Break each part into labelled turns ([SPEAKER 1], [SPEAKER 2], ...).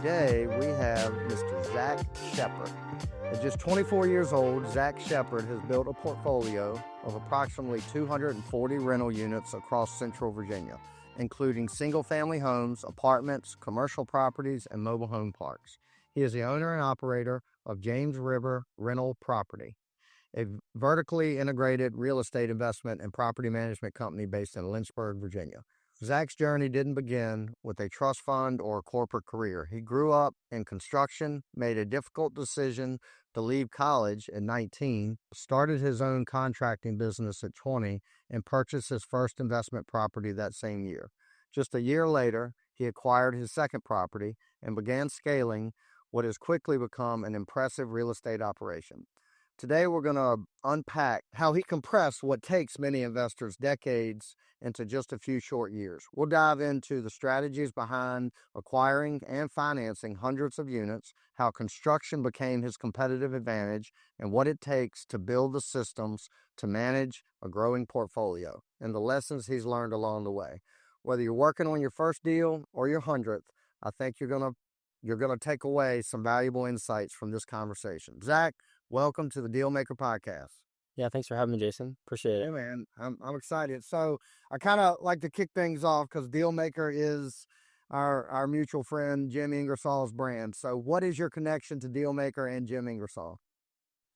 [SPEAKER 1] today we have Mr. Zach Shepard. At just 24 years old, Zach Shepard has built a portfolio of approximately 240 rental units across Central Virginia, including single-family homes, apartments, commercial properties, and mobile home parks. He is the owner and operator of James River Rental Property, a vertically integrated real estate investment and property management company based in Lynchburg, Virginia. Zach's journey didn't begin with a trust fund or a corporate career. He grew up in construction, made a difficult decision to leave college at 19, started his own contracting business at 20, and purchased his first investment property that same year. Just a year later, he acquired his second property and began scaling what has quickly become an impressive real estate operation. Today, we're going to unpack how he compressed what takes many investors decades into just a few short years. We'll dive into the strategies behind acquiring and financing hundreds of units, how construction became his competitive advantage, and what it takes to build the systems to manage a growing portfolio, and the lessons he's learned along the way. Whether you're working on your first deal or your 100th, I think you're going to take away some valuable insights from this conversation. Zach, welcome to the Dealmaker podcast.
[SPEAKER 2] Yeah, thanks for having me, Jason. Appreciate it.
[SPEAKER 1] Hey, man, I'm excited. So I kind of like to kick things off because Dealmaker is our mutual friend Jim Ingersoll's brand. So what is your connection to Dealmaker and Jim Ingersoll?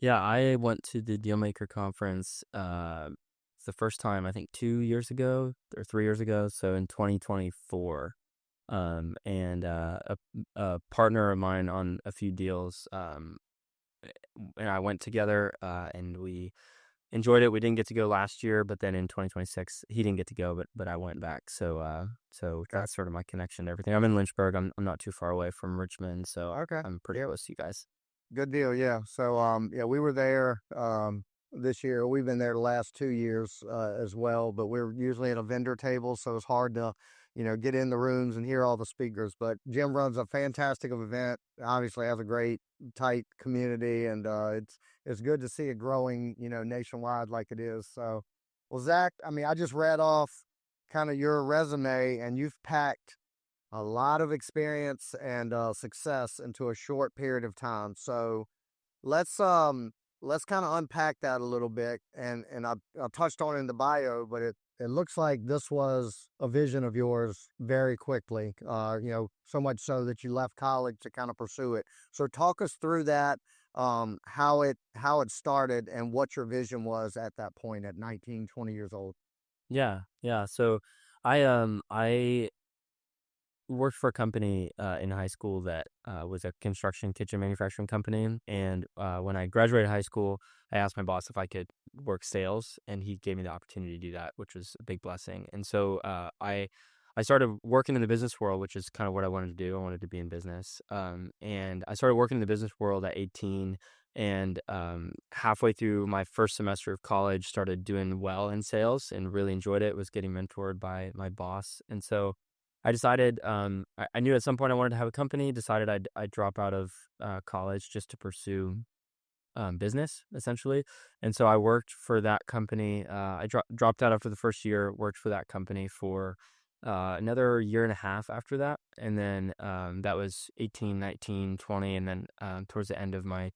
[SPEAKER 2] Yeah, I went to the Dealmaker conference the first time, I think 2 years ago or 3 years ago. So in 2024. And a partner of mine on a few deals and I went together and we enjoyed it. We didn't get to go last year, but then in 2026 he didn't get to go, but I went back. So that's sort of my connection to everything. I'm in Lynchburg. I'm not too far away from Richmond, so
[SPEAKER 1] Okay.
[SPEAKER 2] I'm pretty close to you guys.
[SPEAKER 1] Good deal. Yeah. So we were there this year. We've been there the last 2 years as well, but we're usually at a vendor table, so it's hard to get in the rooms and hear all the speakers. But Jim runs a fantastic event, obviously has a great, tight community, and it's good to see it growing, nationwide like it is. So, well, Zach, I just read off kind of your resume, and you've packed a lot of experience and success into a short period of time. So let's kind of unpack that a little bit. And I touched on it in the bio, but it looks like this was a vision of yours very quickly, so much so that you left college to kind of pursue it. So talk us through that, how it started and what your vision was at that point at 19, 20 years old.
[SPEAKER 2] Yeah. So I worked for a company in high school that was a construction kitchen manufacturing company. And when I graduated high school, I asked my boss if I could work sales, and he gave me the opportunity to do that, which was a big blessing. And so I started working in the business world, which is kind of what I wanted to do. I wanted to be in business. And I started working in the business world at 18. And halfway through my first semester of college, started doing well in sales and really enjoyed it. Was getting mentored by my boss. And so I decided, I knew at some point I wanted to have a company, decided I'd drop out of college just to pursue business, essentially. And so I worked for that company. I dropped out after the first year, worked for that company for another year and a half after that. And then that was 18, 19, 20. And then towards the end of my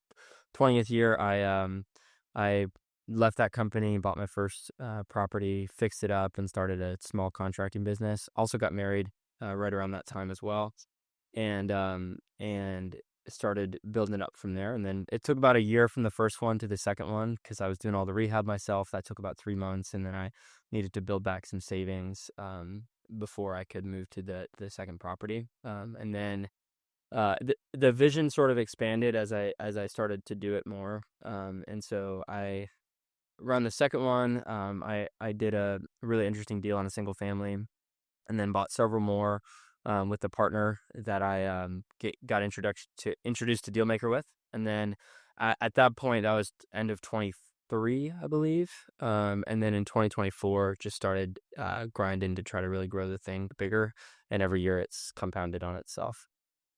[SPEAKER 2] 20th year, I left that company, bought my first property, fixed it up, and started a small contracting business. Also got married right around that time as well, and started building it up from there. And then it took about a year from the first one to the second one because I was doing all the rehab myself. That took about 3 months, and then I needed to build back some savings before I could move to the second property. And then the vision sort of expanded as I started to do it more. And so I around the second one, I did a really interesting deal on a single family, and then bought several more with the partner that I got introduced to Dealmaker with. And then at that point, that was end of 23, I believe. And then in 2024, just started grinding to try to really grow the thing bigger. And every year it's compounded on itself.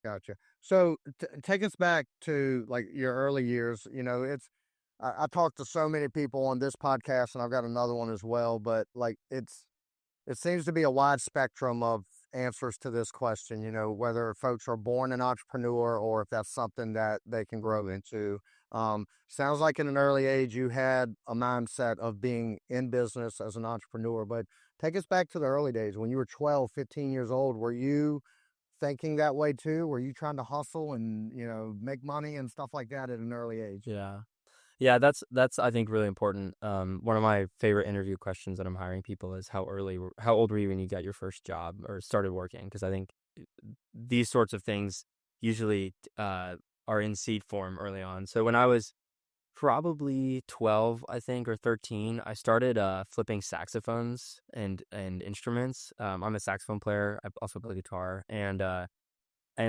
[SPEAKER 1] Gotcha. So take us back to like your early years. I talked to so many people on this podcast, and I've got another one as well, but like it seems to be a wide spectrum of answers to this question, whether folks are born an entrepreneur or if that's something that they can grow into. Sounds like in an early age you had a mindset of being in business as an entrepreneur, but take us back to the early days when you were 12, 15 years old. Were you thinking that way too? Were you trying to hustle and, make money and stuff like that at an early age?
[SPEAKER 2] Yeah. Yeah, that's I think really important. One of my favorite interview questions that I'm hiring people is how old were you when you got your first job or started working? Because I think these sorts of things usually are in seed form early on. So when I was probably 12, I think, or 13, I started flipping saxophones and instruments. I'm a saxophone player. I also play guitar, and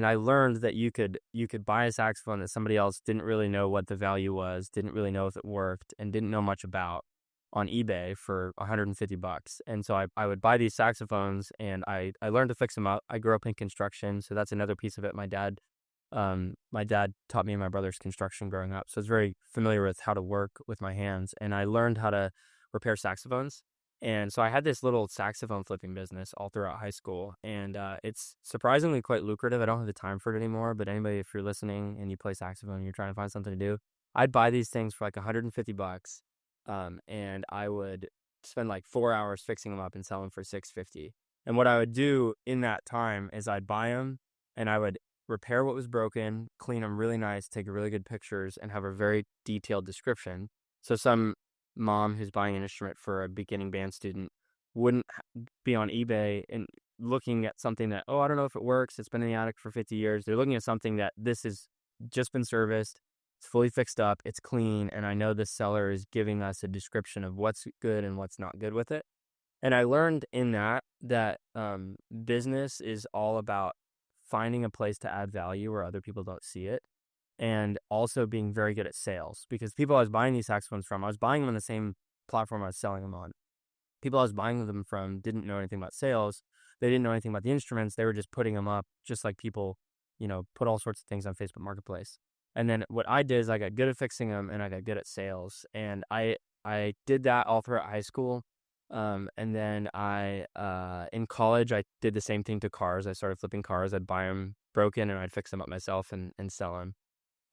[SPEAKER 2] I learned that you could buy a saxophone that somebody else didn't really know what the value was, didn't really know if it worked, and didn't know much about on eBay for $150. And so I would buy these saxophones, and I learned to fix them up. I grew up in construction, so that's another piece of it. My dad taught me and my brother's construction growing up, so I was very familiar with how to work with my hands, and I learned how to repair saxophones. And so I had this little saxophone flipping business all throughout high school, and it's surprisingly quite lucrative. I don't have the time for it anymore, but anybody, if you're listening and you play saxophone and you're trying to find something to do, I'd buy these things for like $150, and I would spend like 4 hours fixing them up and sell them for $650. And what I would do in that time is I'd buy them, and I would repair what was broken, clean them really nice, take really good pictures, and have a very detailed description. So some mom who's buying an instrument for a beginning band student wouldn't be on eBay and looking at something that, I don't know if it works. It's been in the attic for 50 years. They're looking at something that this has just been serviced. It's fully fixed up. It's clean. And I know the seller is giving us a description of what's good and what's not good with it. And I learned in that business is all about finding a place to add value where other people don't see it. And also being very good at sales, because people I was buying these saxophones from, I was buying them on the same platform I was selling them on. People I was buying them from didn't know anything about sales. They didn't know anything about the instruments. They were just putting them up just like people, put all sorts of things on Facebook Marketplace. And then what I did is I got good at fixing them and I got good at sales. And I did that all throughout high school. And then in college, I did the same thing to cars. I started flipping cars. I'd buy them broken and I'd fix them up myself and sell them.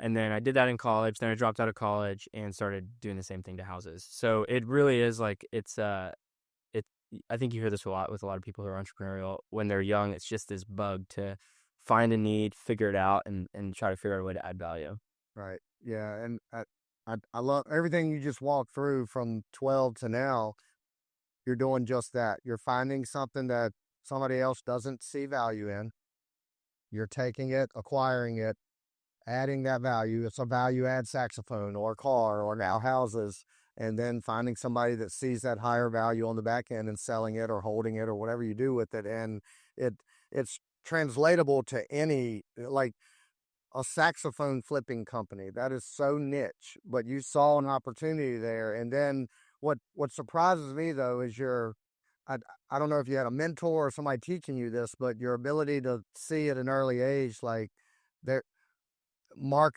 [SPEAKER 2] And then I did that in college. Then I dropped out of college and started doing the same thing to houses. So it really is like I think you hear this a lot with a lot of people who are entrepreneurial. When they're young, it's just this bug to find a need, figure it out, and try to figure out a way to add value.
[SPEAKER 1] Right. Yeah. And I love everything you just walked through from 12 to now. You're doing just that. You're finding something that somebody else doesn't see value in. You're taking it, acquiring it, adding that value. It's a value add saxophone or car or now houses, and then finding somebody that sees that higher value on the back end and selling it or holding it or whatever you do with it. And it's translatable to any, like a saxophone flipping company. That is so niche, but you saw an opportunity there. And then what surprises me though is I don't know if you had a mentor or somebody teaching you this, but your ability to see at an early age, like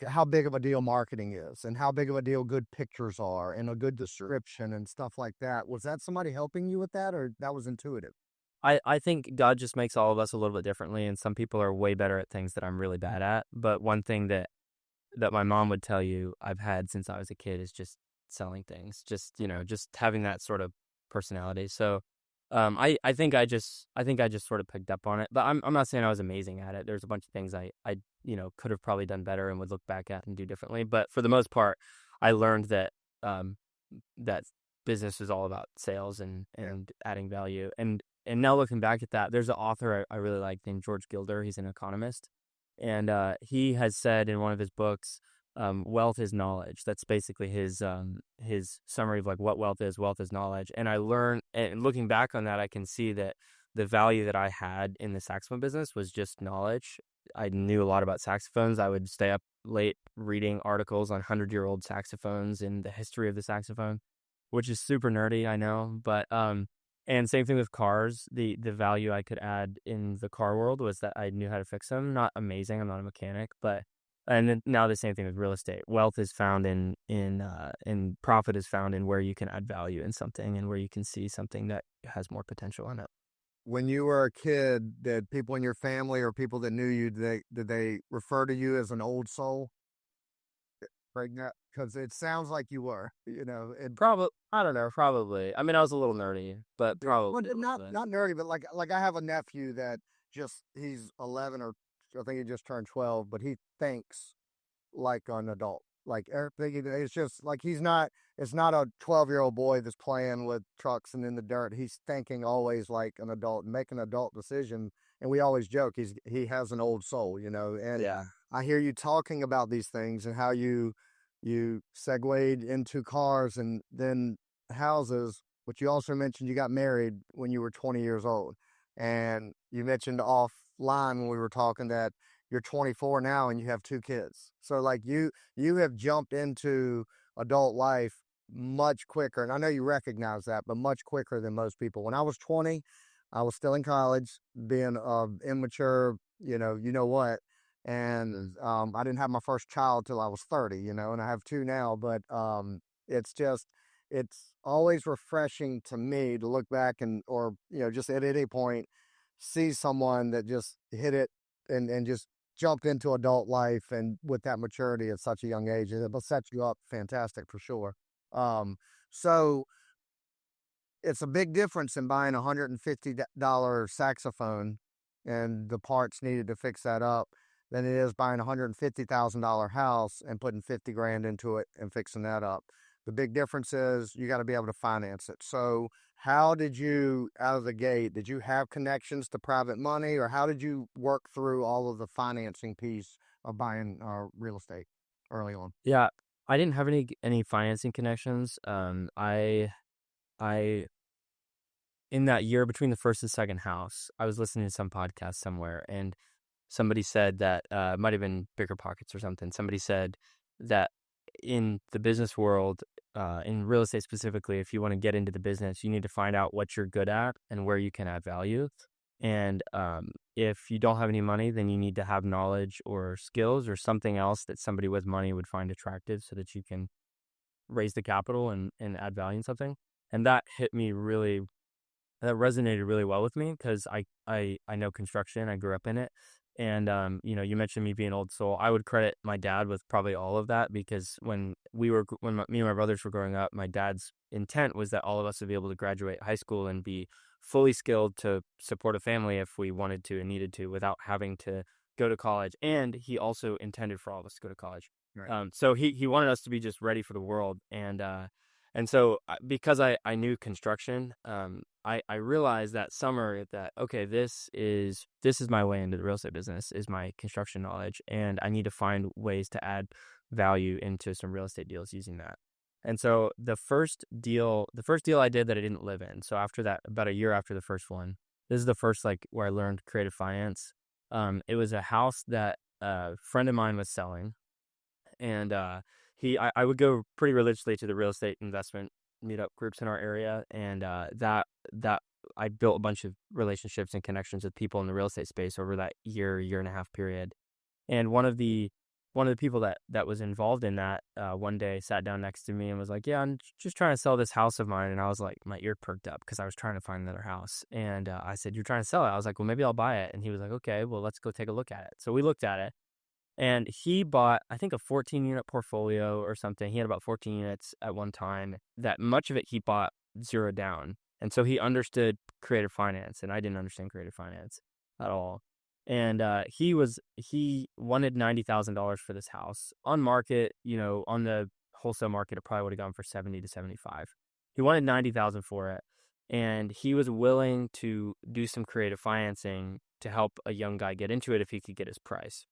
[SPEAKER 1] how big of a deal marketing is and how big of a deal good pictures are and a good description and stuff like that. Was that somebody helping you with that, or that was intuitive?
[SPEAKER 2] I think God just makes all of us a little bit differently, and some people are way better at things that I'm really bad at. But one thing that my mom would tell you I've had since I was a kid is just selling things, just having that sort of personality. So I think I just sort of picked up on it, but I'm not saying I was amazing at it. There's a bunch of things I could have probably done better and would look back at and do differently. But for the most part, I learned that that business is all about sales and adding value. And now looking back at that, there's an author I really like named George Gilder. He's an economist, and he has said in one of his books, wealth is knowledge. That's basically his summary of like what wealth is. Wealth is knowledge. And I learned, and looking back on that, I can see that the value that I had in the saxophone business was just knowledge. I knew a lot about saxophones. I would stay up late reading articles on 100-year-old saxophones and the history of the saxophone, which is super nerdy, I know. But and same thing with cars. The value I could add in the car world was that I knew how to fix them. Not amazing. I'm not a mechanic, but and then now the same thing with real estate. Wealth is found in profit is found in where you can add value in something and where you can see something that has more potential in it.
[SPEAKER 1] when you were a kid, did people in your family or people that knew you, did they refer to you as an old soul? Pregnant? Because it sounds like you were,
[SPEAKER 2] Probably, I don't know, probably. I mean, I was a little nerdy, but
[SPEAKER 1] well,
[SPEAKER 2] probably a little
[SPEAKER 1] not
[SPEAKER 2] bit.
[SPEAKER 1] not nerdy, but like I have a nephew that he's 11, or I think he just turned 12, but he thinks like an adult. Like everything, it's just like he's not. It's not a 12-year-old boy that's playing with trucks and in the dirt. He's thinking always like an adult and making an adult decision. And we always joke he has an old soul, And
[SPEAKER 2] Yeah.
[SPEAKER 1] I hear you talking about these things and how you segued into cars and then houses. But you also mentioned you got married when you were 20 years old, and you mentioned offline when we were talking that you're 24 now and you have 2 kids. So like you have jumped into adult life much quicker. And I know you recognize that, but much quicker than most people. When I was 20, I was still in college, being immature, you know what. And I didn't have my first child till I was 30, and I have two now. But it's just, it's always refreshing to me to look back and, or, just at any point, see someone that just hit it and just jumped into adult life and with that maturity at such a young age. It will set you up fantastic for sure. Um, so it's a big difference in buying a $150 saxophone and the parts needed to fix that up than it is buying a $150,000 house and putting 50 grand into it and fixing that up. The big difference is you got to be able to finance it. So how did you, out of the gate, did you have connections to private money, or how did you work through all of the financing piece of buying real estate early on?
[SPEAKER 2] Yeah, I didn't have any financing connections. I in that year between the first and second house, I was listening to some podcast somewhere, and somebody said that it might have been Bigger Pockets or something. Somebody said that in the business world, in real estate specifically, if you want to get into the business, you need to find out what you're good at and where you can add value. And if you don't have any money, then you need to have knowledge or skills or something else that somebody with money would find attractive so that you can raise the capital and add value in something. And that that resonated really well with me because I know construction. I grew up in it. And, you mentioned me being old soul. I would credit my dad with probably all of that because when me and my brothers were growing up, my dad's intent was that all of us would be able to graduate high school and be fully skilled to support a family if we wanted to and needed to without having to go to college. And he also intended for all of us to go to college.
[SPEAKER 1] Right.
[SPEAKER 2] So he wanted us to be just ready for the world. And so because I knew construction, I realized that summer that, okay, this is my way into the real estate business, is my construction knowledge, and I need to find ways to add value into some real estate deals using that. And so the first deal I did that I didn't live in. So after that, about a year after the first one, this is the first where I learned creative finance. It was a house that a friend of mine was selling, and I would go pretty religiously to the real estate investment meetup groups in our area, and that I built a bunch of relationships and connections with people in the real estate space over that year and a half period. And one of the people that was involved in that one day sat down next to me and was like, "Yeah, I'm just trying to sell this house of mine." And I was like, my ear perked up because I was trying to find another house. And I said, "You're trying to sell it?" I was like, "Well, maybe I'll buy it." And he was like, "Okay, well, let's go take a look at it." So we looked at it. And he bought, I think, a 14-unit portfolio or something. He had about 14 units at one time. That much of it he bought zero down. And so he understood creative finance, and I didn't understand creative finance at all. And he wanted $90,000 for this house. On market, on the wholesale market, it probably would have gone for 70 to 75. He wanted 90,000 for it, and he was willing to do some creative financing to help a young guy get into it if he could get his price.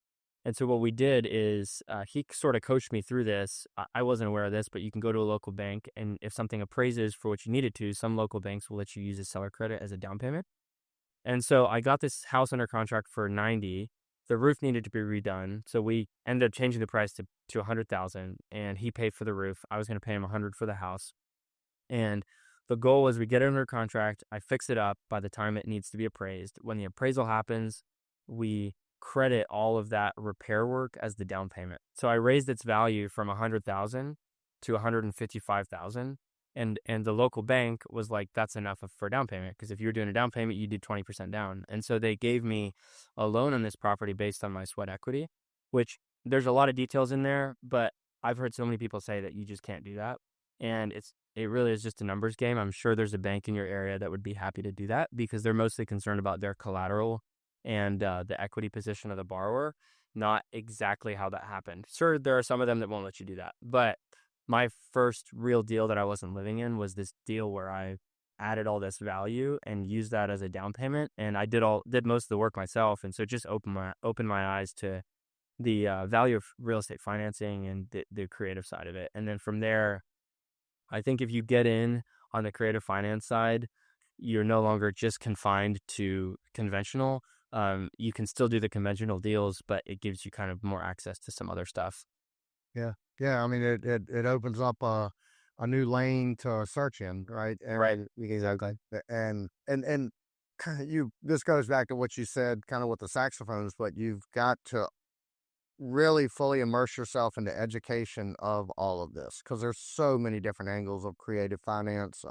[SPEAKER 2] And so what we did is he sort of coached me through this. I wasn't aware of this, but you can go to a local bank, and if something appraises for what you needed to, some local banks will let you use a seller credit as a down payment. And so I got this house under contract for 90. The roof needed to be redone, so we ended up changing the price to 100,000, and he paid for the roof. I was going to pay him 100 for the house. And the goal was we get it under contract, I fix it up by the time it needs to be appraised. When the appraisal happens, we credit all of that repair work as the down payment. So I raised its value from 100,000 to 155,000, And the local bank was like, that's enough for a down payment, because if you're doing a down payment, you do 20% down. And so they gave me a loan on this property based on my sweat equity, which there's a lot of details in there, but I've heard so many people say that you just can't do that. And it really is just a numbers game. I'm sure there's a bank in your area that would be happy to do that, because they're mostly concerned about their collateral and the equity position of the borrower, not exactly how that happened. Sure, there are some of them that won't let you do that, but my first real deal that I wasn't living in was this deal where I added all this value and used that as a down payment, and I did most of the work myself, and so it just opened my eyes to the value of real estate financing and the creative side of it. And then from there, I think if you get in on the creative finance side, you're no longer just confined to conventional. You can still do the conventional deals, but it gives you kind of more access to some other stuff.
[SPEAKER 1] Yeah. Yeah. I mean, it opens up a new lane to search in, right?
[SPEAKER 2] Right. Exactly.
[SPEAKER 1] And this goes back to what you said kind of with the saxophones, but you've got to really fully immerse yourself in the education of all of this, because there's so many different angles of creative finance.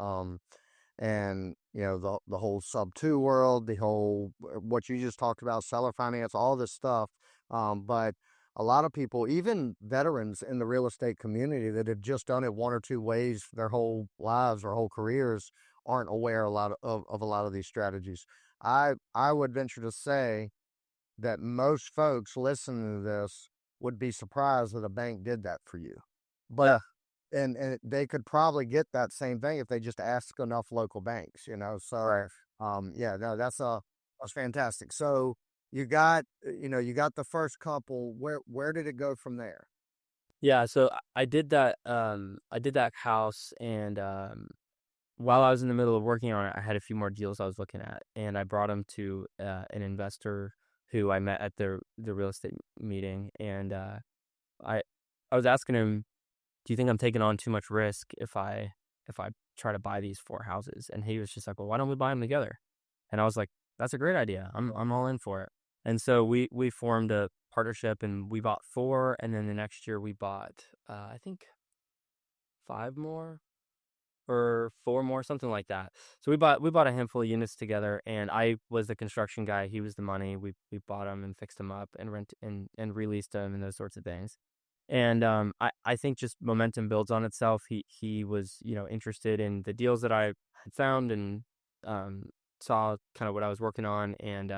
[SPEAKER 1] And the whole sub two world, the whole what you just talked about, seller finance, all this stuff. But a lot of people, even veterans in the real estate community that have just done it one or two ways their whole lives or whole careers, aren't aware a lot of a lot of these strategies. I would venture to say that most folks listening to this would be surprised that a bank did that for you. But and they could probably get that same thing if they just ask enough local banks, So
[SPEAKER 2] Right.
[SPEAKER 1] yeah, no, that's fantastic. So you got the first couple. Where did it go from there?
[SPEAKER 2] Yeah, so I did that. I did that house, and while I was in the middle of working on it, I had a few more deals I was looking at, and I brought them to an investor who I met at the real estate meeting, and I I was asking him, "Do you think I'm taking on too much risk if I try to buy these four houses?" And he was just like, "Well, why don't we buy them together?" And I was like, "That's a great idea. I'm all in for it." And so we formed a partnership, and we bought four, and then the next year we bought I think five more or four more, something like that. So we bought a handful of units together, and I was the construction guy. He was the money. We bought them and fixed them up and rent and released them and those sorts of things. And I think just momentum builds on itself. He was interested in the deals that I had found, and um, saw kind of what I was working on, and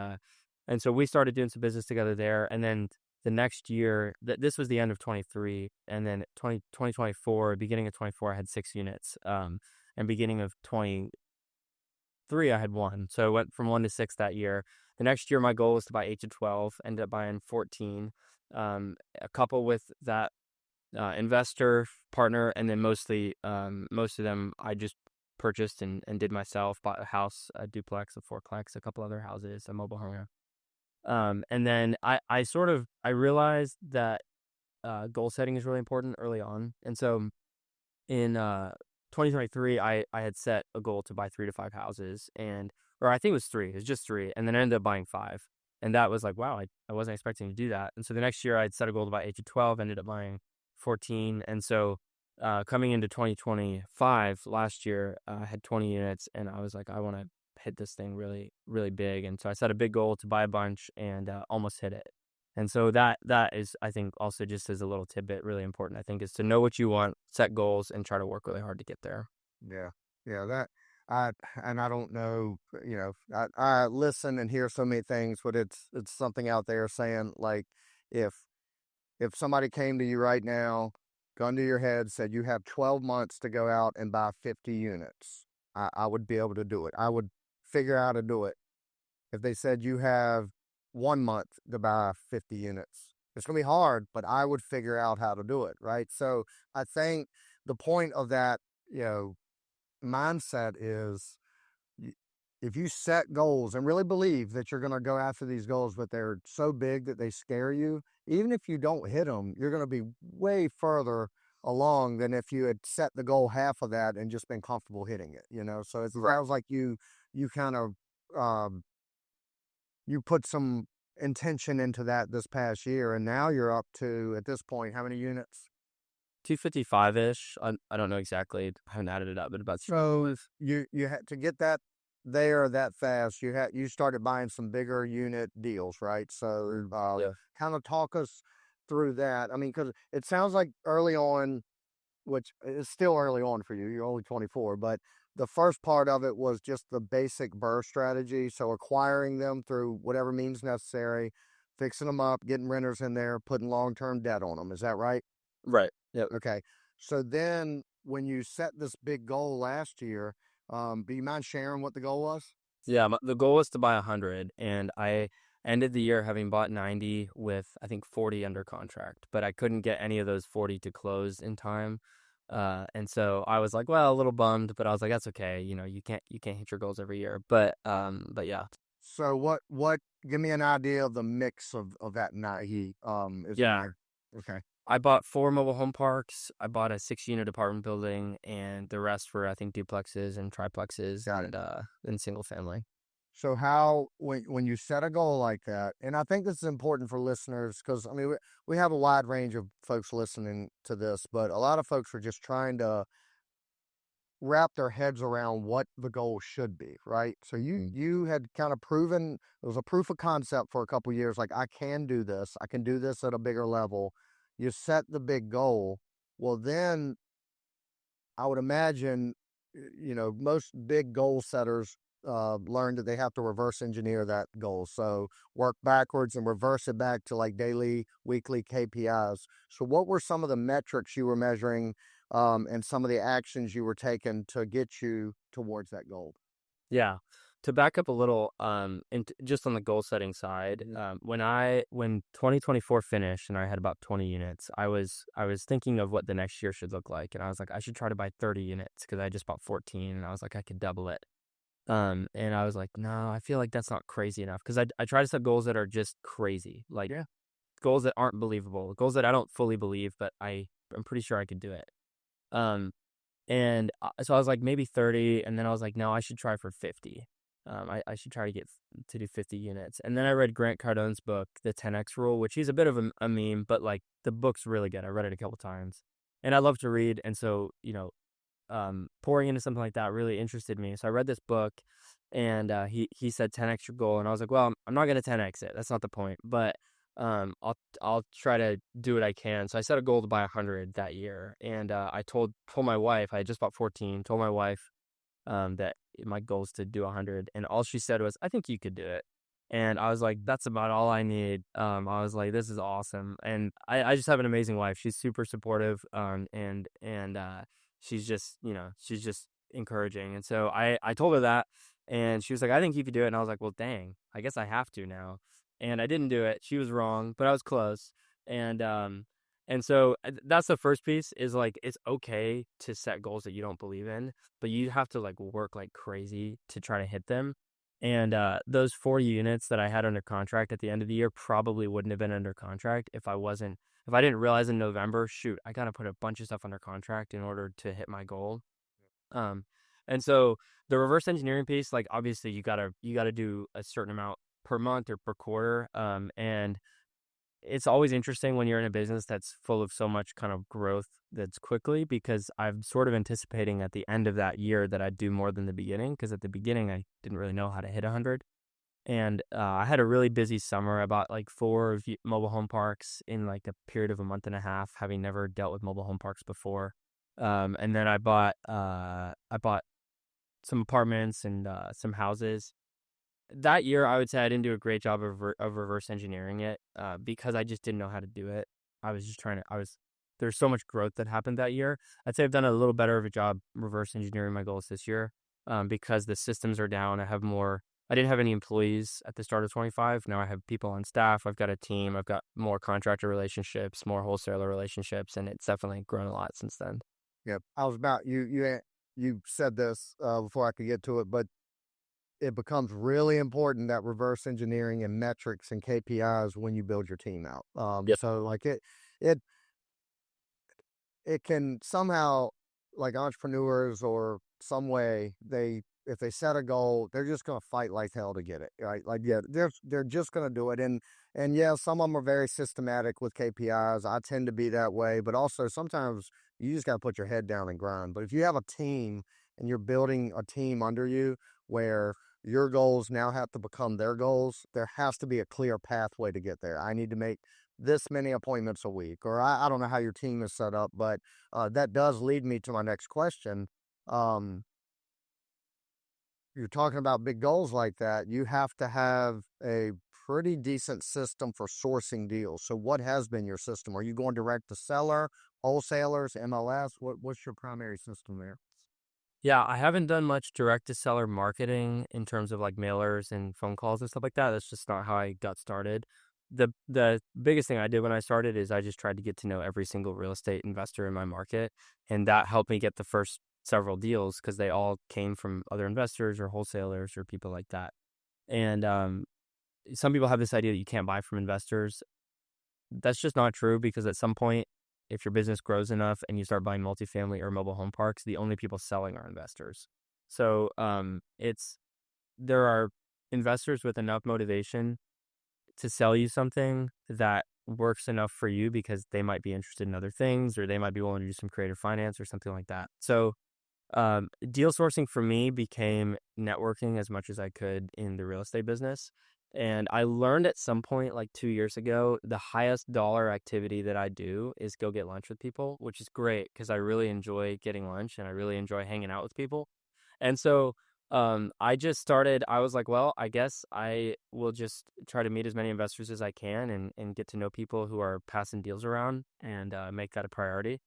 [SPEAKER 2] so we started doing some business together there. And then the next year, this was the end of 23, and then 2024, beginning of 24, I had 6 units. And beginning of 23, I had one. So I went from 1 to 6 that year. The next year, my goal was to buy 8 to 12. Ended up buying 14. A couple with that investor partner, and then most of them I just purchased and did myself. Bought a house, a duplex, a fourplex, a couple other houses, a mobile home. And then I realized that goal setting is really important early on. And so in 2023, I had set a goal to buy 3 to 5 houses, or I think it was three. It was just three, and then I ended up buying five. And that was like, wow, I wasn't expecting to do that. And so the next year, I'd set a goal to buy 8 to 12, ended up buying 14. And so coming into 2025, last year, I had 20 units, and I was like, I want to hit this thing really, really big. And so I set a big goal to buy a bunch, and almost hit it. And so that is, I think, also just as a little tidbit, really important, I think, is to know what you want, set goals, and try to work really hard to get there.
[SPEAKER 1] Yeah, yeah, I and I don't know, I listen and hear so many things, but it's something out there saying, like, if somebody came to you right now, gun to your head, said you have 12 months to go out and buy 50 units, I would be able to do it. I would figure out how to do it. If they said you have 1 month to buy 50 units, it's going to be hard, but I would figure out how to do it, right? So I think the point of that, mindset is, if you set goals and really believe that you're going to go after these goals, but they're so big that they scare you, even if you don't hit them, you're going to be way further along than if you had set the goal half of that and just been comfortable hitting it. So it
[SPEAKER 2] Right.
[SPEAKER 1] sounds like you kind of, um, you put some intention into that this past year, and now you're up to, at this point, how many units?
[SPEAKER 2] 255-ish. I don't know exactly. I haven't added it up, but about
[SPEAKER 1] So you had to get that there that fast. You started buying some bigger unit deals, right? So
[SPEAKER 2] yeah.
[SPEAKER 1] kind of talk us through that. I mean, because it sounds like early on, which is still early on for you. You're only 24, but the first part of it was just the basic burr strategy. So acquiring them through whatever means necessary, fixing them up, getting renters in there, putting long-term debt on them. Is that right?
[SPEAKER 2] Right. Yep.
[SPEAKER 1] Okay. So then when you set this big goal last year, do you mind sharing what the goal was?
[SPEAKER 2] Yeah, the goal was to buy 100, and I ended the year having bought 90 with, I think, 40 under contract, but I couldn't get any of those 40 to close in time. And so I was like, well, a little bummed, but I was like, that's okay. You can't hit your goals every year. But yeah.
[SPEAKER 1] So give me an idea of the mix of that night he is in
[SPEAKER 2] Yeah.
[SPEAKER 1] there. Okay.
[SPEAKER 2] I bought 4 mobile home parks. I bought a 6-unit apartment building, and the rest were, I think, duplexes and triplexes
[SPEAKER 1] Got it.
[SPEAKER 2] and single family.
[SPEAKER 1] So how when you set a goal like that, and I think this is important for listeners because I mean we have a wide range of folks listening to this, but a lot of folks are just trying to wrap their heads around what the goal should be, right? So you had kind of proven it was a proof of concept for a couple years, like I can do this, I can do this at a bigger level. You set the big goal. Well, then I would imagine, most big goal setters learn that they have to reverse engineer that goal. So work backwards and reverse it back to like daily, weekly KPIs. So what were some of the metrics you were measuring and some of the actions you were taking to get you towards that goal?
[SPEAKER 2] Yeah. To back up a little, and just on the goal setting side, when 2024 finished and I had about 20 units, I was thinking of what the next year should look like, and I was like, I should try to buy 30 units because I just bought 14, and I was like, I could double it. And I was like, no, I feel like that's not crazy enough because I try to set goals that are just crazy, like
[SPEAKER 1] Yeah.
[SPEAKER 2] goals that aren't believable, goals that I don't fully believe, but I'm pretty sure I could do it. Um, so I was like, maybe 30. And then I was like, no, I should try for 50. I should try to do 50 units. And then I read Grant Cardone's book, The 10X Rule, which he's a bit of a meme, but like the book's really good. I read it a couple times and I love to read. And so, pouring into something like that really interested me. So I read this book and he said 10X your goal. And I was like, well, I'm not going to 10X it. That's not the point. But I'll try to do what I can. So I set a goal to buy 100 that year, and I told my wife I had just bought 14. Told my wife that my goal is to do 100, and all she said was, "I think you could do it." And I was like, "That's about all I need." I was like, "This is awesome," and I just have an amazing wife. She's super supportive, and she's just encouraging. And so I told her that, and she was like, "I think you could do it," and I was like, "Well, dang, I guess I have to now." And I didn't do it. She was wrong, but I was close. And so that's the first piece is like it's okay to set goals that you don't believe in, but you have to like work like crazy to try to hit them. And those 40 units that I had under contract at the end of the year probably wouldn't have been under contract if I didn't realize in November, shoot, I got to put a bunch of stuff under contract in order to hit my goal. Um, and so the reverse engineering piece, like obviously you gotta do a certain amount per month or per quarter. And it's always interesting when you're in a business that's full of so much kind of growth that's quickly because I'm sort of anticipating at the end of that year that I'd do more than the beginning because at the beginning I didn't really know how to hit 100. And I had a really busy summer. I bought like 4 mobile home parks in like a period of a month and a half, having never dealt with mobile home parks before. And then I bought some apartments and some houses. That year, I would say I didn't do a great job of reverse engineering it because I just didn't know how to do it. I was just there's so much growth that happened that year. I'd say I've done a little better of a job reverse engineering my goals this year because the systems are down. I didn't have any employees at the start of 25. Now I have people on staff. I've got a team. I've got more contractor relationships, more wholesaler relationships, and it's definitely grown a lot since then.
[SPEAKER 1] Yeah. I was about you said this before I could get to it, but it becomes really important that reverse engineering and metrics and KPIs when you build your team out.
[SPEAKER 2] Yep.
[SPEAKER 1] So like it it can somehow like entrepreneurs or some way if they set a goal, they're just going to fight like hell to get it, right? Like yeah, they're just going to do it, and And yeah, some of them are very systematic with KPIs. I tend to be that way, but also sometimes you just got to put your head down and grind. But if you have a team and you're building a team under you where your goals now have to become their goals, there has to be a clear pathway to get there. I need to make this many appointments a week, or I don't know how your team is set up, but that does lead me to my next question. Um, you're talking about big goals like that, you have to have a pretty decent system for sourcing deals. So what has been your system? Are you going direct to seller, wholesalers, MLS? What's your primary system there?
[SPEAKER 2] Yeah, I haven't done much direct to seller marketing in terms of like mailers and phone calls and stuff like that. That's just not how I got started. The biggest thing I did when I started is I just tried to get to know every single real estate investor in my market, and that helped me get the first several deals because they all came from other investors or wholesalers or people like that. And some people have this idea that you can't buy from investors. That's just not true because at some point, if your business grows enough and you start buying multifamily or mobile home parks, the only people selling are investors. So there are investors with enough motivation to sell you something that works enough for you because they might be interested in other things, or they might be willing to do some creative finance or something like that. So deal sourcing for me became networking as much as I could in the real estate business. And I learned at some point, like 2 years ago, the highest dollar activity that I do is go get lunch with people, which is great because I really enjoy getting lunch and I really enjoy hanging out with people. And so I just started, I was like, well, I guess I will just try to meet as many investors as I can and get to know people who are passing deals around and make that a priority.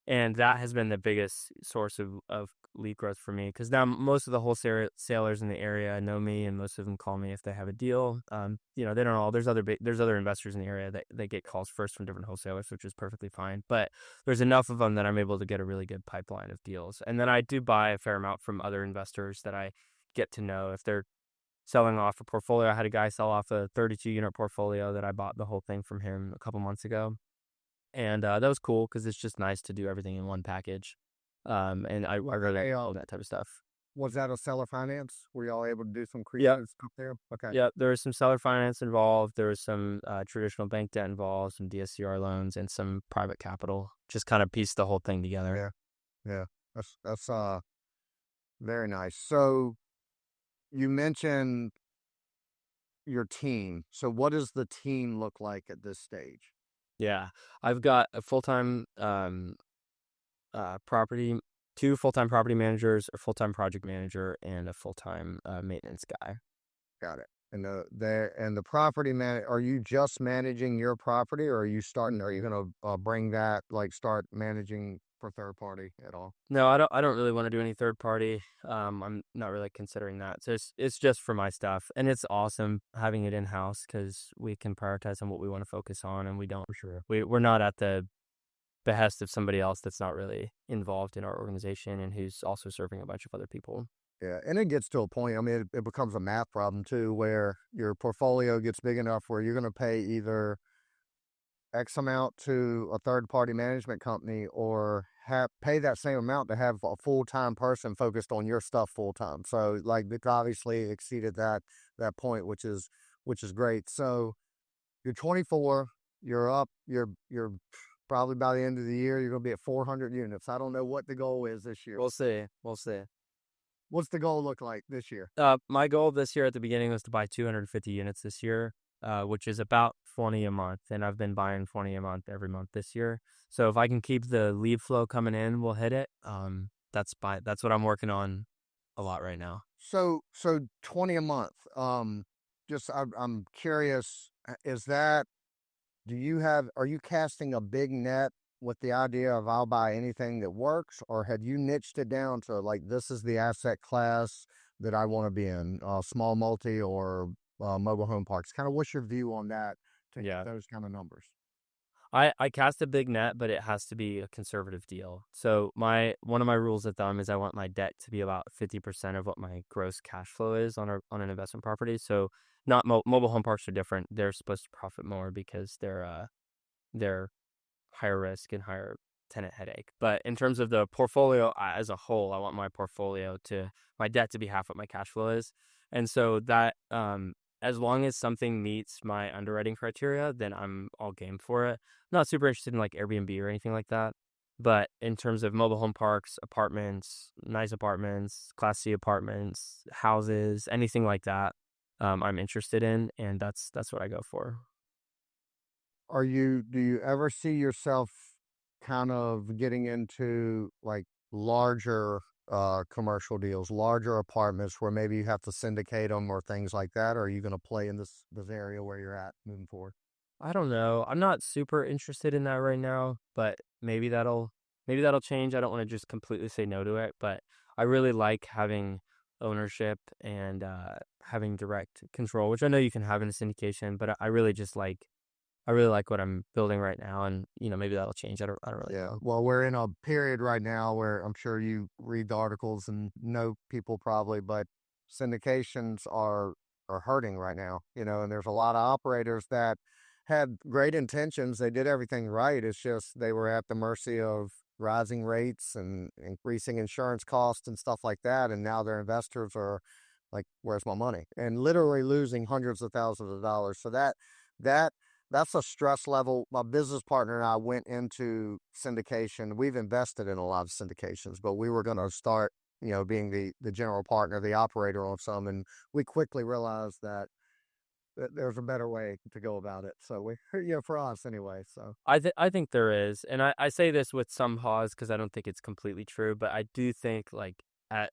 [SPEAKER 2] And that has been the biggest source of lead growth for me because now most of the wholesalers in the area know me, and most of them call me if they have a deal. They don't all. There's other investors in the area that they get calls first from different wholesalers, which is perfectly fine. But there's enough of them that I'm able to get a really good pipeline of deals. And then I do buy a fair amount from other investors that I get to know if they're selling off a portfolio. I had a guy sell off a 32 unit portfolio that I bought the whole thing from him a couple months ago. And that was cool because it's just nice to do everything in one package. And I really
[SPEAKER 1] Hey,
[SPEAKER 2] love that type of stuff.
[SPEAKER 1] was that a seller finance? Were y'all able to do some
[SPEAKER 2] Yeah,
[SPEAKER 1] creative stuff there? Okay.
[SPEAKER 2] yeah. There was some seller finance involved. There was some traditional bank debt involved, some DSCR loans, and some private capital. Just kind of pieced the whole thing together.
[SPEAKER 1] Yeah. Yeah. That's very nice. So you mentioned your team. So what does the team look like at this stage?
[SPEAKER 2] Yeah, I've got a full-time property, two full-time property managers, a full-time project manager, and a full-time maintenance guy.
[SPEAKER 1] Got it. And the property are you just managing your property, or are you going to bring that, like start managing for third party at all?
[SPEAKER 2] No, I don't really want to do any third party. I'm not really considering that. So it's just for my stuff, and it's awesome having it in house because we can prioritize on what we want to focus on, and we don't.
[SPEAKER 1] For sure.
[SPEAKER 2] We're not at the behest of somebody else that's not really involved in our organization and who's also serving a bunch of other people.
[SPEAKER 1] Yeah, and it gets to a point, I mean, it becomes a math problem too, where your portfolio gets big enough where you're going to pay either X amount to a third party management company, or pay that same amount to have a full-time person focused on your stuff full time. So like it obviously exceeded that point, which is great. So you're 24, you're probably by the end of the year, you're going to be at 400 units. I don't know what the goal is this year.
[SPEAKER 2] We'll see. We'll see.
[SPEAKER 1] What's the goal look like this year?
[SPEAKER 2] My goal this year at the beginning was to buy 250 units this year, which is about 20 a month, and I've been buying 20 a month every month this year. So if I can keep the lead flow coming in, we'll hit it. That's what I'm working on a lot right now.
[SPEAKER 1] So 20 a month. I'm curious, is that, are you casting a big net with the idea of I'll buy anything that works, or have you niched it down to like, this is the asset class that I want to be in, small multi or mobile home parks? Kind of what's your view on that to hit those kind of numbers?
[SPEAKER 2] I cast a big net, but it has to be a conservative deal. So one of my rules of thumb is I want my debt to be about 50% of what my gross cash flow is on an investment property. So not mobile home parks are different. They're supposed to profit more because they're higher risk and higher tenant headache. But in terms of the portfolio as a whole, I want my debt to be half what my cash flow is. And so that as long as something meets my underwriting criteria, then I'm all game for it. I'm not super interested in like Airbnb or anything like that. But in terms of mobile home parks, apartments, nice apartments, Class C apartments, houses, anything like that, I'm interested in, and that's what I go for.
[SPEAKER 1] Do you ever see yourself kind of getting into like larger commercial deals, larger apartments where maybe you have to syndicate them or things like that? Or are you going to play in this area where you're at moving forward?
[SPEAKER 2] I don't know. I'm not super interested in that right now, but maybe that'll change. I don't want to just completely say no to it, but I really like having ownership and having direct control, which I know you can have in a syndication, but I really like what I'm building right now, and maybe that'll change. I don't really
[SPEAKER 1] Yeah.
[SPEAKER 2] know.
[SPEAKER 1] Well, we're in a period right now where I'm sure you read the articles and know people probably, but syndications are hurting right now, and there's a lot of operators that had great intentions. They did everything right. It's just they were at the mercy of rising rates and increasing insurance costs and stuff like that. And now their investors are like, where's my money? And literally losing hundreds of thousands of dollars. So that that's a stress level. My business partner and I went into syndication. We've invested in a lot of syndications, but we were going to start, being the general partner, the operator on some, and we quickly realized that there's a better way to go about it. So we, for us anyway. So
[SPEAKER 2] I think there is, and I say this with some pause because I don't think it's completely true, but I do think like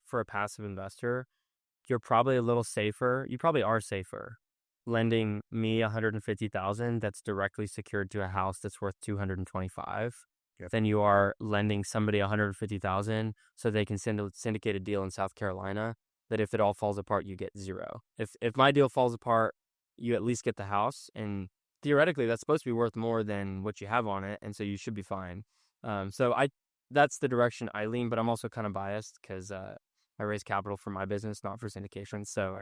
[SPEAKER 2] for a passive investor, you're probably a little safer. You probably are safer lending me 150,000 that's directly secured to a house that's worth 225
[SPEAKER 1] Yep.
[SPEAKER 2] than you are lending somebody 150,000 so they can syndicate a deal in South Carolina that if it all falls apart, you get zero. If my deal falls apart, you at least get the house, and theoretically that's supposed to be worth more than what you have on it, and so you should be fine. So that's the direction I lean, but I'm also kind of biased because I raise capital for my business, not for syndication. So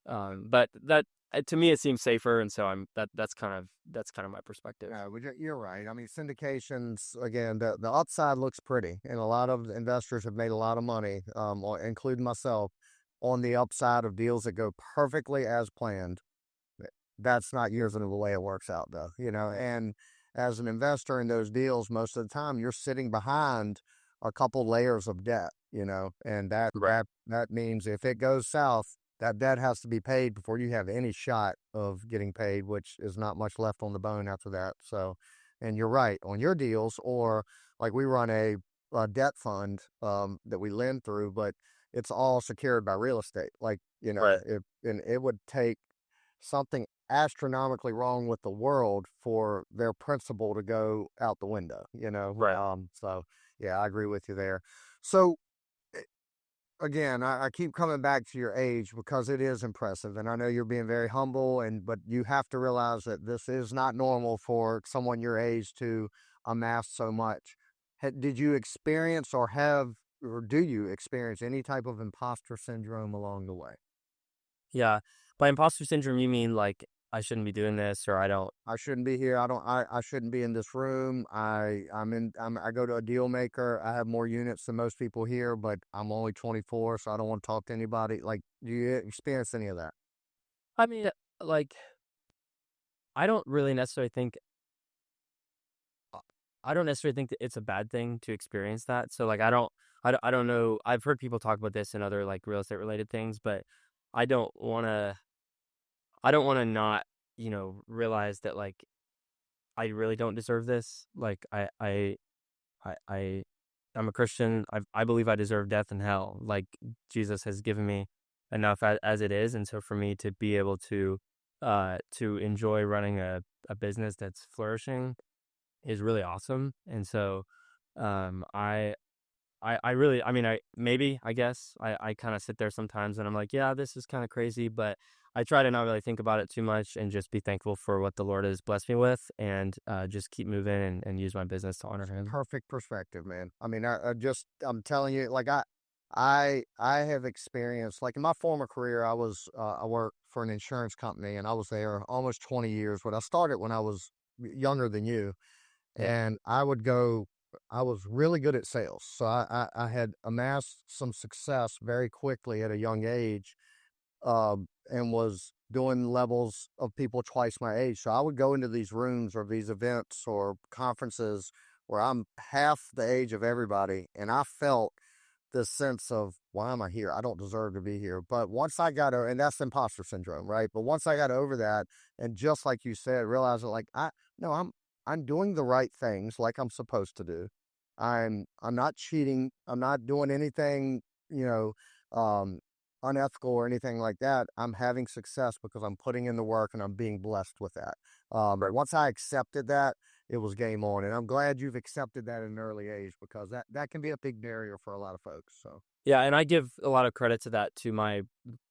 [SPEAKER 2] but that to me it seems safer, and so that's kind of my perspective.
[SPEAKER 1] yeah, you're right. I mean, syndications again, the upside looks pretty, and a lot of investors have made a lot of money, including myself, on the upside of deals that go perfectly as planned. That's not usually the way it works out, though. And as an investor in those deals, most of the time you're sitting behind a couple layers of debt. And that
[SPEAKER 2] Right.
[SPEAKER 1] that that means if it goes south, that debt has to be paid before you have any shot of getting paid, which is not much left on the bone after that. So, and you're right on your deals, or like we run a debt fund that we lend through, but it's all secured by real estate. Like,
[SPEAKER 2] Right.
[SPEAKER 1] and it would take something astronomically wrong with the world for their principle to go out the window.
[SPEAKER 2] Right.
[SPEAKER 1] So yeah, I agree with you there. So again, I keep coming back to your age because it is impressive, and I know you're being very humble, but you have to realize that this is not normal for someone your age to amass so much. Did you experience or do you experience any type of imposter syndrome along the way?
[SPEAKER 2] Yeah. By imposter syndrome, you mean like I shouldn't be doing this, or I don't.
[SPEAKER 1] I shouldn't be here. I shouldn't be in this room. I go to a Dealmaker. I have more units than most people here, but I'm only 24, so I don't want to talk to anybody. Like, do you experience any of that?
[SPEAKER 2] I mean, like, I don't really necessarily think. uh, I don't necessarily think that it's a bad thing to experience that. So like, I don't know. I've heard people talk about this and other like real estate related things, but I don't want to. I don't want to not, realize that like I really don't deserve this. Like I I'm a Christian. I believe I deserve death and hell. Like Jesus has given me enough as it is, and so for me to be able to enjoy running a business that's flourishing is really awesome. And so I really, I mean, I guess I kind of sit there sometimes and I'm like, yeah, this is kind of crazy, but I try to not really think about it too much and just be thankful for what the Lord has blessed me with, and just keep moving and use my business to honor Him.
[SPEAKER 1] Perfect perspective, man. I mean, I'm telling you, like I have experienced, like in my former career, I worked for an insurance company and I was there almost 20 years, but I started when I was younger than you.
[SPEAKER 2] Yeah.
[SPEAKER 1] And I was really good at sales. So I had amassed some success very quickly at a young age, and was doing levels of people twice my age. So I would go into these rooms or these events or conferences where I'm half the age of everybody, and I felt this sense of, why am I here? I don't deserve to be here. But once I got over, and that's imposter syndrome, right? But once I got over that, and just like you said, realizing like no, I'm doing the right things like I'm supposed to do. I'm not cheating. I'm not doing anything, you know, um, unethical or anything like that. I'm having success because I'm putting in the work and I'm being blessed with that. But once I accepted that, it was game on. And I'm glad you've accepted that at an early age, because that can be a big barrier for a lot of folks. So
[SPEAKER 2] Yeah, and I give a lot of credit to that to my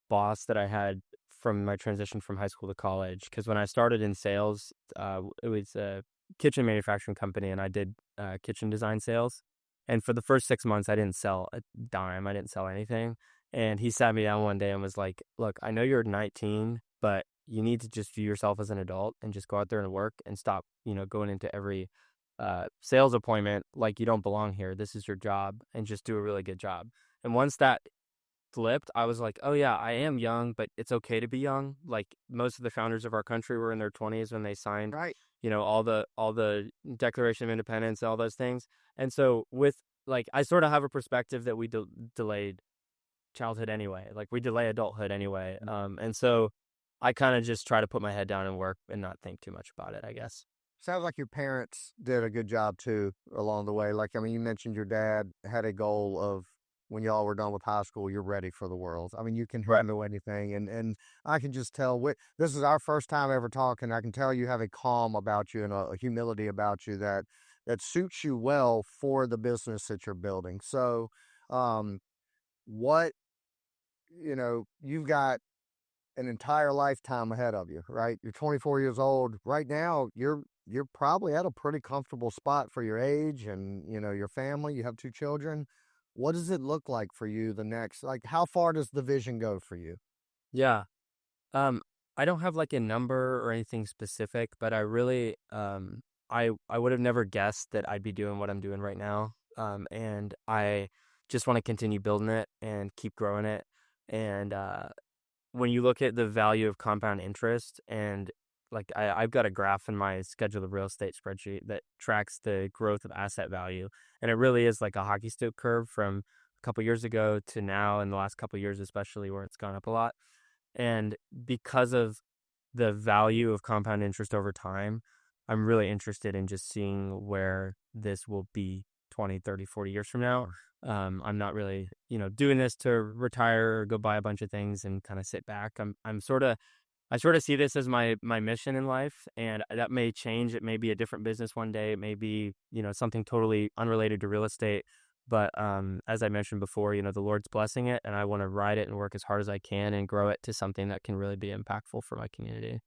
[SPEAKER 2] boss that I had from my transition from high school to college. Because when I started in sales, it was a kitchen manufacturing company, and I did kitchen design sales. And for the first 6 months, I didn't sell a dime. I didn't sell anything. And he sat me down one day and was like, "Look, I know you're 19, but you need to just view yourself as an adult and just go out there and work and stop, going into every sales appointment like you don't belong here. This is your job, and just do a really good job." And once that flipped, I was like, "Oh yeah, I am young, but it's okay to be young." Like most of the founders of our country were in their 20s when they signed,
[SPEAKER 1] right.
[SPEAKER 2] all the Declaration of Independence, all those things. And so with like, I sort of have a perspective that we delayed childhood anyway. Like we delay adulthood anyway. And so I kind of just try to put my head down and work and not think too much about it, I guess.
[SPEAKER 1] Sounds like your parents did a good job too along the way. Like, I mean, you mentioned your dad had a goal of, when y'all were done with high school, you're ready for the world. I mean, you can
[SPEAKER 2] Right.
[SPEAKER 1] handle anything. And I can just tell, this is our first time ever talking. I can tell you have a calm about you and a humility about you that suits you well for the business that you're building. So, um, what, you've got an entire lifetime ahead of you, right? You're 24 years old right now. You're probably at a pretty comfortable spot for your age and, your family. You have two children. What does it look like for you the next, like, how far does the vision go for you?
[SPEAKER 2] Yeah. Um, I don't have like a number or anything specific, but I really, I would have never guessed that I'd be doing what I'm doing right now. And I just want to continue building it and keep growing it. And when you look at the value of compound interest, and like I've got a graph in my schedule of real estate spreadsheet that tracks the growth of asset value, and it really is like a hockey stick curve from a couple years ago to now, in the last couple years especially, where it's gone up a lot. And because of the value of compound interest over time, I'm really interested in just seeing where this will be 20, 30, 40 years from now. I'm not really, doing this to retire or go buy a bunch of things and kind of sit back. I sort of see this as my mission in life, and that may change. It may be a different business one day. It may be, something totally unrelated to real estate. But as I mentioned before, the Lord's blessing it, and I want to ride it and work as hard as I can and grow it to something that can really be impactful for my community.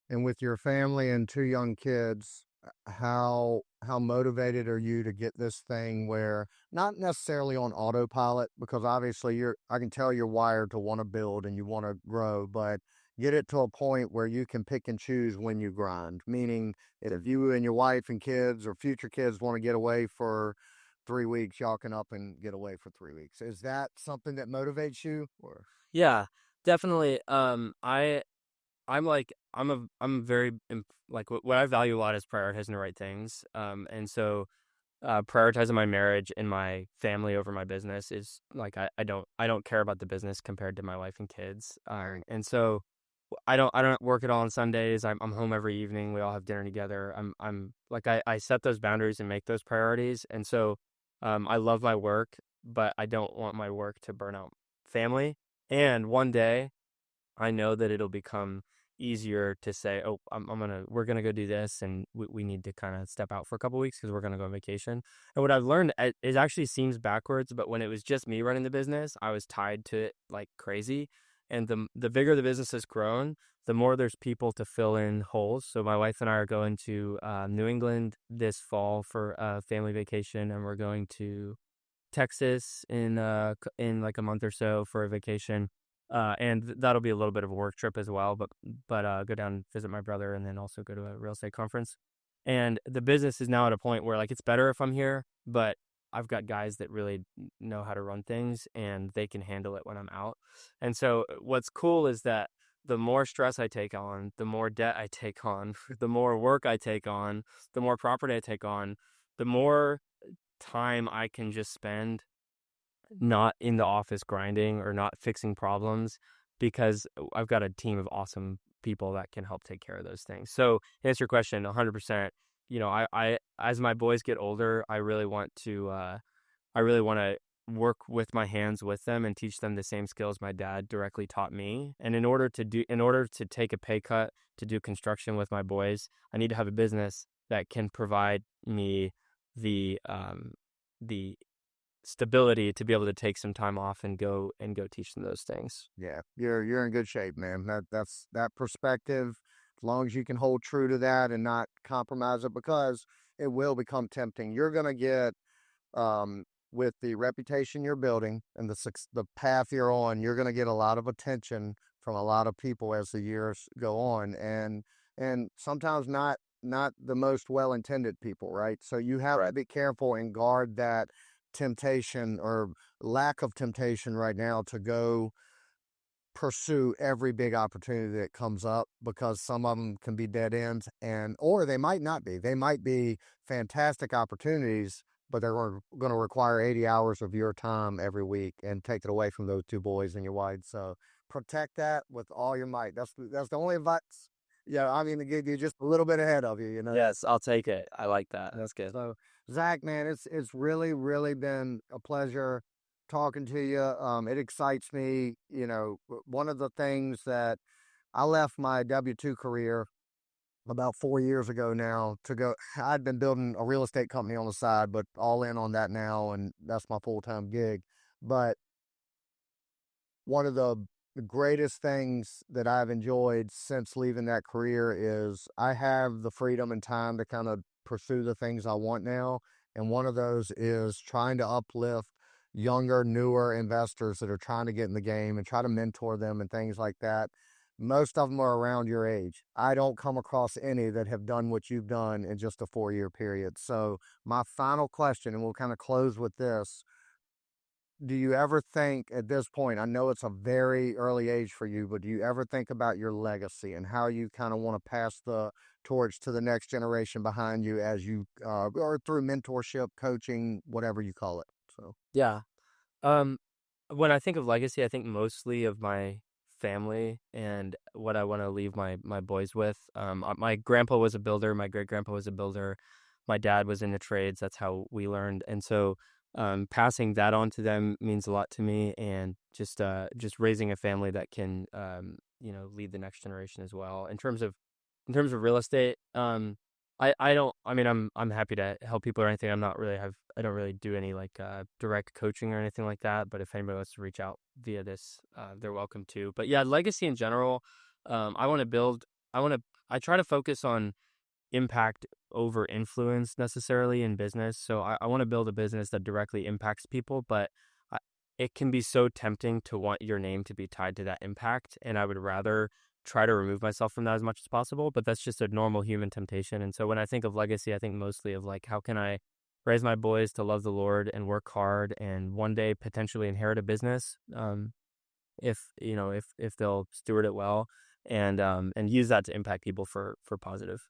[SPEAKER 1] And with your family and two young kids, how motivated are you to get this thing where, not necessarily on autopilot, because obviously I can tell you're wired to want to build and you want to grow, but get it to a point where you can pick and choose when you grind. Meaning, if you and your wife and kids or future kids want to get away for 3 weeks, y'all can up and get away for 3 weeks. Is that something that motivates you? Or
[SPEAKER 2] Yeah, definitely. I'm very like what I value a lot is prioritizing the right things. And so prioritizing my marriage and my family over my business is like, I don't care about the business compared to my wife and kids. And so I don't work at all on Sundays. I'm home every evening. We all have dinner together. I'm like, I set those boundaries and make those priorities. And so I love my work, but I don't want my work to burn out family. And one day I know that it'll become easier to say, "Oh, we're gonna go do this, and we need to kind of step out for a couple weeks because we're gonna go on vacation." And what I've learned, it actually seems backwards, but when it was just me running the business, I was tied to it like crazy. And the bigger the business has grown, the more there's people to fill in holes. So my wife and I are going to New England this fall for a family vacation, and we're going to Texas in like a month or so for a vacation. And that'll be a little bit of a work trip as well, but go down and visit my brother, and then also go to a real estate conference. And the business is now at a point where like it's better if I'm here, but I've got guys that really know how to run things and they can handle it when I'm out. And so what's cool is that the more stress I take on, the more debt I take on, the more work I take on, the more property I take on, the more time I can just spend not in the office grinding or not fixing problems, because I've got a team of awesome people that can help take care of those things. So to answer your question, 100%, I as my boys get older, I really want to work with my hands with them and teach them the same skills my dad directly taught me. And in order to take a pay cut to do construction with my boys, I need to have a business that can provide me the stability to be able to take some time off and go teach them those things.
[SPEAKER 1] Yeah, you're in good shape, man. That's that perspective. As long as you can hold true to that and not compromise it, because it will become tempting. You're gonna get with the reputation you're building and the path you're on, you're gonna get a lot of attention from a lot of people as the years go on, and sometimes not the most well-intended people, right? So you have to be careful and guard that temptation or lack of temptation right now to go pursue every big opportunity that comes up, because some of them can be dead ends, or they might not be. They might be fantastic opportunities, but they're going to require 80 hours of your time every week and take it away from those two boys and your wife. So protect that with all your might. That's the only advice. Yeah, I mean, to give you just a little bit ahead of you,
[SPEAKER 2] Yes, I'll take it. I like that. That's good.
[SPEAKER 1] So, Zach, man, it's really, really been a pleasure talking to you. It excites me. One of the things that I left my W-2 career about 4 years ago now to go. I'd been building a real estate company on the side, but all in on that now, and that's my full-time gig. But one of the greatest things that I've enjoyed since leaving that career is I have the freedom and time to kind of pursue the things I want now. And one of those is trying to uplift younger, newer investors that are trying to get in the game and try to mentor them and things like that. Most of them are around your age. I don't come across any that have done what you've done in just a 4-year period. So my final question, and we'll kind of close with this. Do you ever think at this point, I know it's a very early age for you, but do you ever think about your legacy and how you kind of want to pass the torch to the next generation behind you as you, or through mentorship, coaching, whatever you call it? So,
[SPEAKER 2] Yeah. Um, when I think of legacy, I think mostly of my family and what I want to leave my boys with. My grandpa was a builder. My great grandpa was a builder. My dad was in the trades. That's how we learned. And so, passing that on to them means a lot to me, and just raising a family that can, lead the next generation as well. In terms of real estate, I don't. I mean, I'm happy to help people or anything. I don't really do any like direct coaching or anything like that. But if anybody wants to reach out via this, they're welcome to. But yeah, legacy in general. I want to build. I try to focus on impact over influence necessarily in business. So I want to build a business that directly impacts people, but I, it can be so tempting to want your name to be tied to that impact. And I would rather try to remove myself from that as much as possible, but that's just a normal human temptation. And so when I think of legacy, I think mostly of like, how can I raise my boys to love the Lord and work hard and one day potentially inherit a business, if they'll steward it well, and use that to impact people for positive.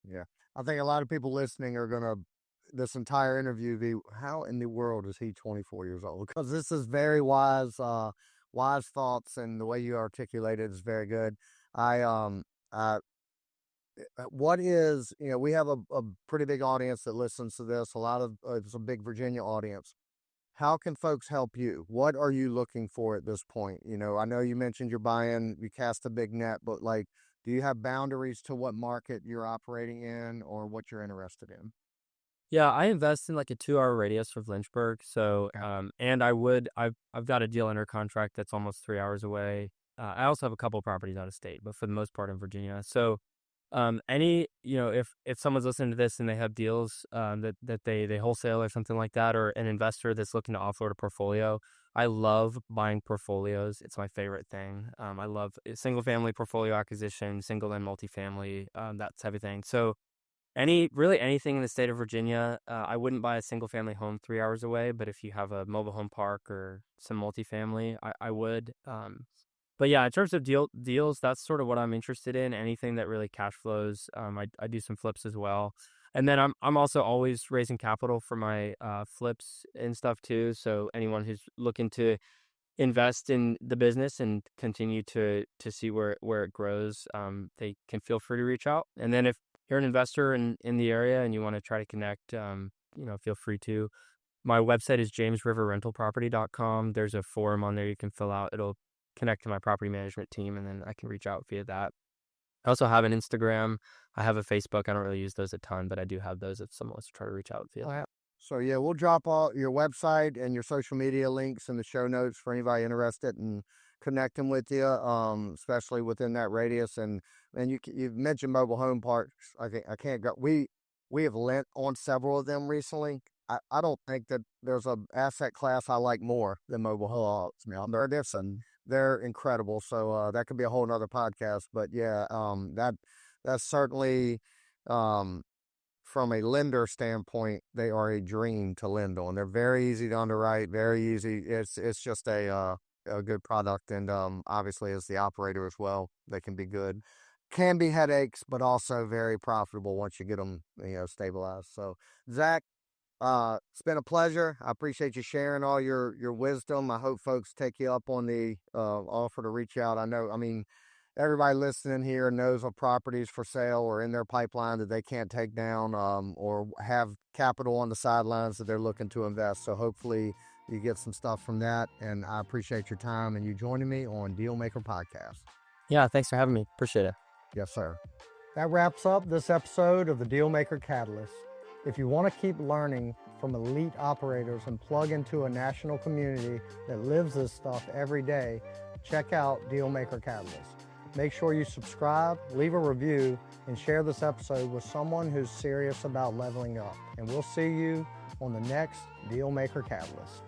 [SPEAKER 1] yeah, I think a lot of people listening are going to, this entire interview, be, how in the world is he 24 years old? Because this is very wise thoughts, and the way you articulate it is very good. I, what is, we have a pretty big audience that listens to this, it's a big Virginia audience. How can folks help you? What are you looking for at this point? I know you mentioned you cast a big net, but like, do you have boundaries to what market you're operating in or what you're interested in?
[SPEAKER 2] Yeah, I invest in like a 2-hour radius of Lynchburg. So,
[SPEAKER 1] Okay.
[SPEAKER 2] and I've got a deal under contract that's almost 3 hours away. I also have a couple properties out of state, but for the most part in Virginia. So, if someone's listening to this and they have deals, that they wholesale or something like that, or an investor that's looking to offload a portfolio, I love buying portfolios. It's my favorite thing. I love single family portfolio acquisition, single and multifamily, that type of thing. So, anything in the state of Virginia. I wouldn't buy a single family home 3 hours away, but if you have a mobile home park or some multifamily, I would. But yeah, in terms of deals, that's sort of what I'm interested in. Anything that really cash flows. I do some flips as well. And then I'm also always raising capital for my flips and stuff too. So anyone who's looking to invest in the business and continue to see where it grows, they can feel free to reach out. And then if you're an investor in the area and you want to try to connect, feel free to. My website is jamesriverrentalproperty.com. There's a form on there you can fill out. It'll connect to my property management team, and then I can reach out via that. I also have an Instagram. I have a Facebook. I don't really use those a ton, but I do have those if someone wants to try to reach out via that.
[SPEAKER 1] So yeah, we'll drop all your website and your social media links in the show notes for anybody interested in connecting with you, especially within that radius. And you've mentioned mobile home parks. I can't go. We have lent on several of them recently. I don't think that there's a asset class I like more than mobile homes. They're different. They're incredible. So that could be a whole nother podcast. But yeah, that's certainly from a lender standpoint, they are a dream to lend on. They're very easy to underwrite, very easy. It's just a good product, and obviously as the operator as well, they can be good. Can be headaches, but also very profitable once you get them, stabilized. So Zach, it's been a pleasure. I appreciate you sharing all your wisdom. I hope folks take you up on the offer to reach out. Everybody listening here knows of properties for sale or in their pipeline that they can't take down, or have capital on the sidelines that they're looking to invest. So hopefully you get some stuff from that. And I appreciate your time and you joining me on Dealmaker Podcast.
[SPEAKER 2] Yeah, thanks for having me. Appreciate it.
[SPEAKER 1] Yes, sir. That wraps up this episode of the Dealmaker Catalyst. If you want to keep learning from elite operators and plug into a national community that lives this stuff every day, check out Dealmaker Catalyst. Make sure you subscribe, leave a review, and share this episode with someone who's serious about leveling up. And we'll see you on the next Dealmaker Catalyst.